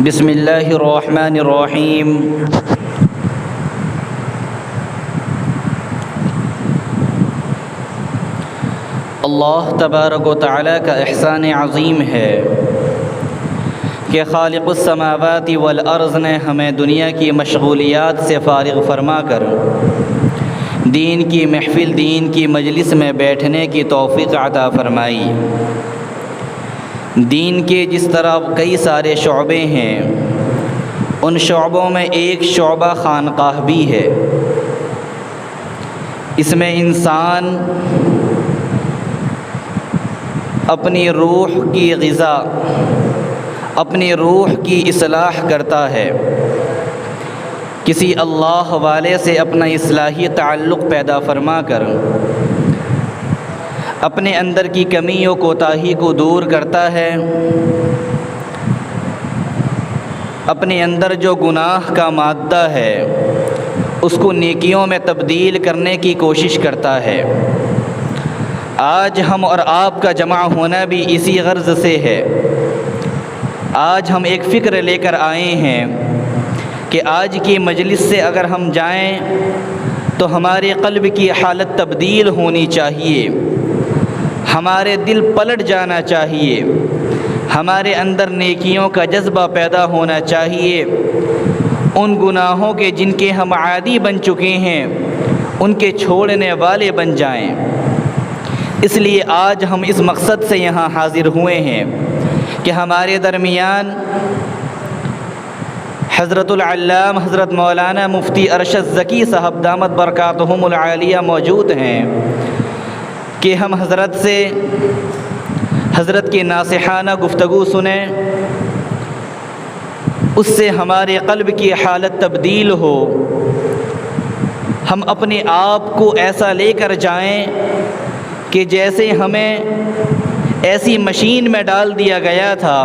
بسم اللہ الرحمن الرحیم۔ اللہ تبارک و تعالیٰ کا احسان عظیم ہے کہ خالق السماوات والارض نے ہمیں دنیا کی مشغولیات سے فارغ فرما کر دین کی محفل، دین کی مجلس میں بیٹھنے کی توفیق عطا فرمائی۔ دین کے جس طرح کئی سارے شعبے ہیں، ان شعبوں میں ایک شعبہ خانقاہ بھی ہے۔ اس میں انسان اپنی روح کی غذا، اپنی روح کی اصلاح کرتا ہے، کسی اللہ والے سے اپنا اصلاحی تعلق پیدا فرما کر اپنے اندر کی کمی و کوتاہی کو دور کرتا ہے، اپنے اندر جو گناہ کا مادہ ہے اس کو نیکیوں میں تبدیل کرنے کی کوشش کرتا ہے۔ آج ہم اور آپ کا جمع ہونا بھی اسی غرض سے ہے۔ آج ہم ایک فکر لے کر آئے ہیں کہ آج کی مجلس سے اگر ہم جائیں تو ہمارے قلب کی حالت تبدیل ہونی چاہیے، ہمارے دل پلٹ جانا چاہیے، ہمارے اندر نیکیوں کا جذبہ پیدا ہونا چاہیے، ان گناہوں کے جن کے ہم عادی بن چکے ہیں ان کے چھوڑنے والے بن جائیں۔ اس لیے آج ہم اس مقصد سے یہاں حاضر ہوئے ہیں کہ ہمارے درمیان حضرت العلامہ حضرت مولانا مفتی ارشد ذکی صاحب دامت برکاتہم العالیہ موجود ہیں کہ ہم حضرت سے حضرت کی ناصحانہ گفتگو سنیں، اس سے ہمارے قلب کی حالت تبدیل ہو، ہم اپنے آپ کو ایسا لے کر جائیں کہ جیسے ہمیں ایسی مشین میں ڈال دیا گیا تھا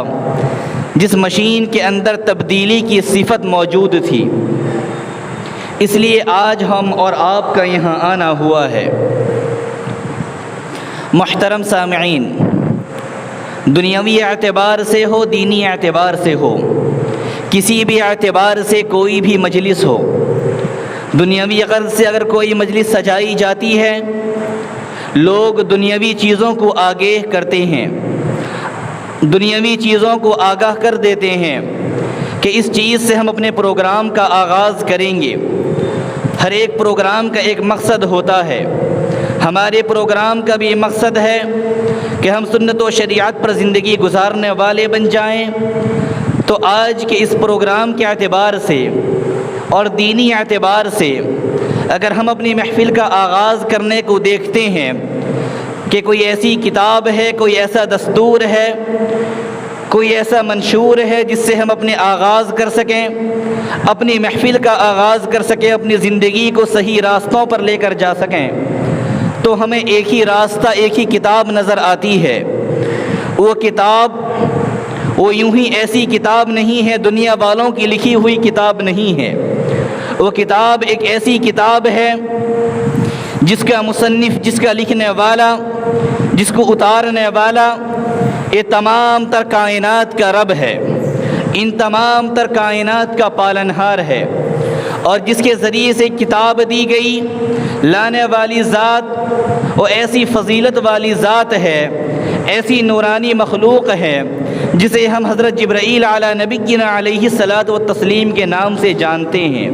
جس مشین کے اندر تبدیلی کی صفت موجود تھی۔ اس لیے آج ہم اور آپ کا یہاں آنا ہوا ہے۔ محترم سامعین، دنیاوی اعتبار سے ہو، دینی اعتبار سے ہو، کسی بھی اعتبار سے کوئی بھی مجلس ہو، دنیاوی غرض سے اگر کوئی مجلس سجائی جاتی ہے، لوگ دنیاوی چیزوں کو آگے کرتے ہیں، دنیاوی چیزوں کو آگاہ کر دیتے ہیں کہ اس چیز سے ہم اپنے پروگرام کا آغاز کریں گے۔ ہر ایک پروگرام کا ایک مقصد ہوتا ہے۔ ہمارے پروگرام کا بھی مقصد ہے کہ ہم سنت و شریعت پر زندگی گزارنے والے بن جائیں۔ تو آج کے اس پروگرام کے اعتبار سے اور دینی اعتبار سے اگر ہم اپنی محفل کا آغاز کرنے کو دیکھتے ہیں کہ کوئی ایسی کتاب ہے، کوئی ایسا دستور ہے، کوئی ایسا منشور ہے جس سے ہم اپنے آغاز کر سکیں، اپنی محفل کا آغاز کر سکیں، اپنی زندگی کو صحیح راستوں پر لے کر جا سکیں، تو ہمیں ایک ہی راستہ، ایک ہی کتاب نظر آتی ہے۔ وہ کتاب وہ یوں ہی ایسی کتاب نہیں ہے، دنیا والوں کی لکھی ہوئی کتاب نہیں ہے۔ وہ کتاب ایک ایسی کتاب ہے جس کا مصنف، جس کا لکھنے والا، جس کو اتارنے والا یہ تمام تر کائنات کا رب ہے، ان تمام تر کائنات کا پالنہار ہے، اور جس کے ذریعے سے کتاب دی گئی، لانے والی ذات وہ ایسی فضیلت والی ذات ہے، ایسی نورانی مخلوق ہے جسے ہم حضرت جبرائیل علی نبینا علیہ الصلاۃ والتسلیم کے نام سے جانتے ہیں۔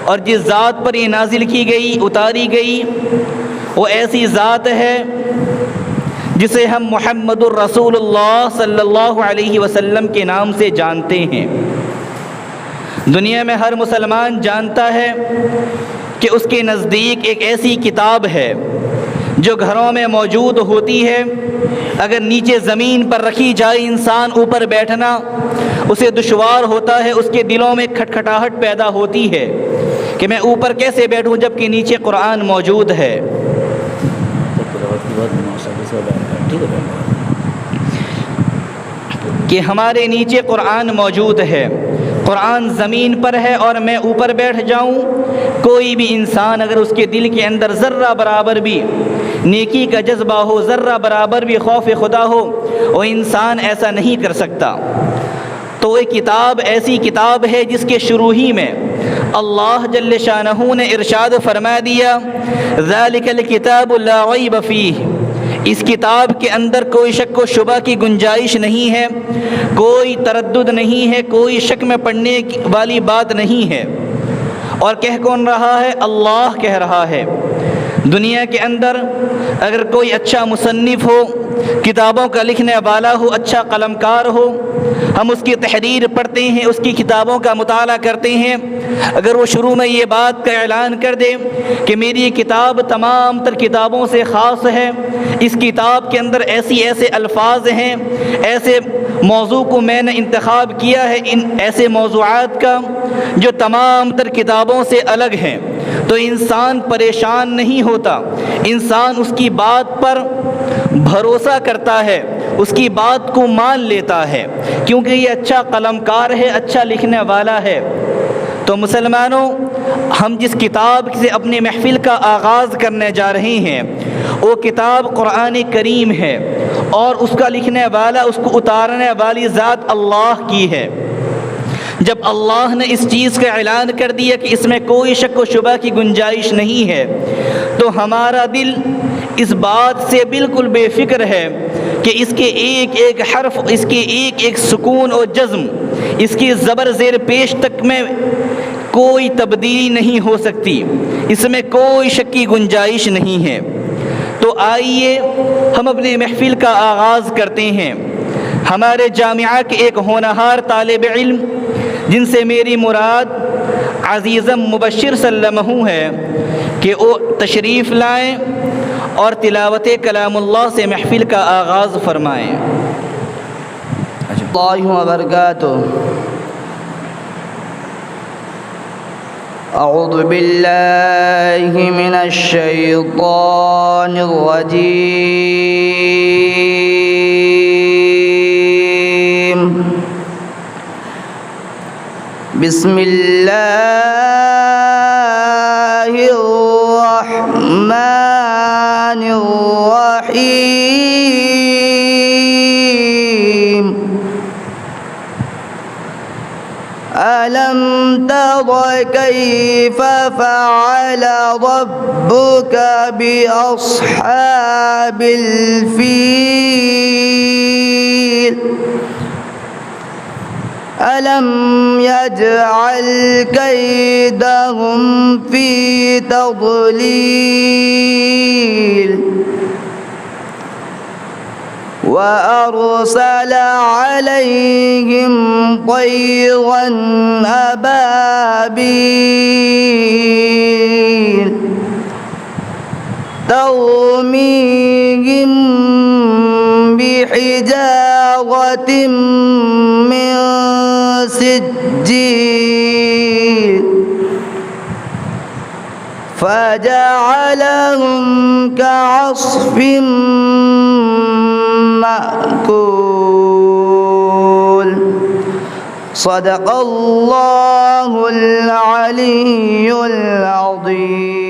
اور جس ذات پر یہ نازل کی گئی، اتاری گئی، وہ ایسی ذات ہے جسے ہم محمد الرسول اللہ صلی اللہ علیہ وسلم کے نام سے جانتے ہیں۔ دنیا میں ہر مسلمان جانتا ہے کہ اس کے نزدیک ایک ایسی کتاب ہے جو گھروں میں موجود ہوتی ہے، اگر نیچے زمین پر رکھی جائے انسان اوپر بیٹھنا اسے دشوار ہوتا ہے، اس کے دلوں میں کھٹکھٹاہٹ پیدا ہوتی ہے کہ میں اوپر کیسے بیٹھوں جب کہ نیچے قرآن موجود ہے۔ کہ ہمارے نیچے قرآن موجود ہے، قرآن زمین پر ہے اور میں اوپر بیٹھ جاؤں، کوئی بھی انسان اگر اس کے دل کے اندر ذرہ برابر بھی نیکی کا جذبہ ہو، ذرہ برابر بھی خوف خدا ہو، وہ انسان ایسا نہیں کر سکتا۔ تو یہ کتاب ایسی کتاب ہے جس کے شروع ہی میں اللہ جل شانہ نے ارشاد فرما دیا ذالک الکتاب لا ریب فیہ، اس کتاب کے اندر کوئی شک و شبہ کی گنجائش نہیں ہے، کوئی تردد نہیں ہے، کوئی شک میں پڑنے والی بات نہیں ہے۔ اور کہہ کون رہا ہے؟ اللہ کہہ رہا ہے۔ دنیا کے اندر اگر کوئی اچھا مصنف ہو، کتابوں کا لکھنے والا ہو، اچھا قلم کار ہو، ہم اس کی تحریر پڑھتے ہیں، اس کی کتابوں کا مطالعہ کرتے ہیں، اگر وہ شروع میں یہ بات کا اعلان کر دے کہ میری یہ کتاب تمام تر کتابوں سے خاص ہے، اس کتاب کے اندر ایسے الفاظ ہیں، ایسے موضوع کو میں نے انتخاب کیا ہے، ان ایسے موضوعات کا جو تمام تر کتابوں سے الگ ہیں، تو انسان پریشان نہیں ہوتا، انسان اس کی بات پر بھروسہ کرتا ہے، اس کی بات کو مان لیتا ہے، کیونکہ یہ اچھا قلم کار ہے، اچھا لکھنے والا ہے۔ تو مسلمانوں، ہم جس کتاب سے اپنی محفل کا آغاز کرنے جا رہے ہیں وہ کتاب قرآن کریم ہے، اور اس کا لکھنے والا، اس کو اتارنے والی ذات اللہ کی ہے۔ جب اللہ نے اس چیز کا اعلان کر دیا کہ اس میں کوئی شک و شبہ کی گنجائش نہیں ہے، تو ہمارا دل اس بات سے بالکل بے فکر ہے کہ اس کے ایک ایک حرف، اس کے ایک ایک سکون اور جزم، اس کی زبر زیر پیش تک میں کوئی تبدیلی نہیں ہو سکتی، اس میں کوئی شک کی گنجائش نہیں ہے۔ تو آئیے ہم اپنے محفل کا آغاز کرتے ہیں۔ ہمارے جامعہ کے ایک ہونہار طالب علم جن سے میری مراد عزیزم مبشر سلمہ ہے کہ وہ تشریف لائیں اور تلاوت کلام اللہ سے محفل کا آغاز فرمائیں۔ اللہ وبرکاتہ۔ اعوذ باللہ من الشیطان الرجیم، بسم اللہ الرحمن الرحیم۔ ألم تر كيف فعل ربك بأصحاب الفيل؟ ألم يجعل كيدهم في تضليل؟ وأرسل عليهم طيرا أبابيل ترميهم بحجارة من سجيل فجعلهم كعصف مأكول۔ صدق اللہ العلی العظیم۔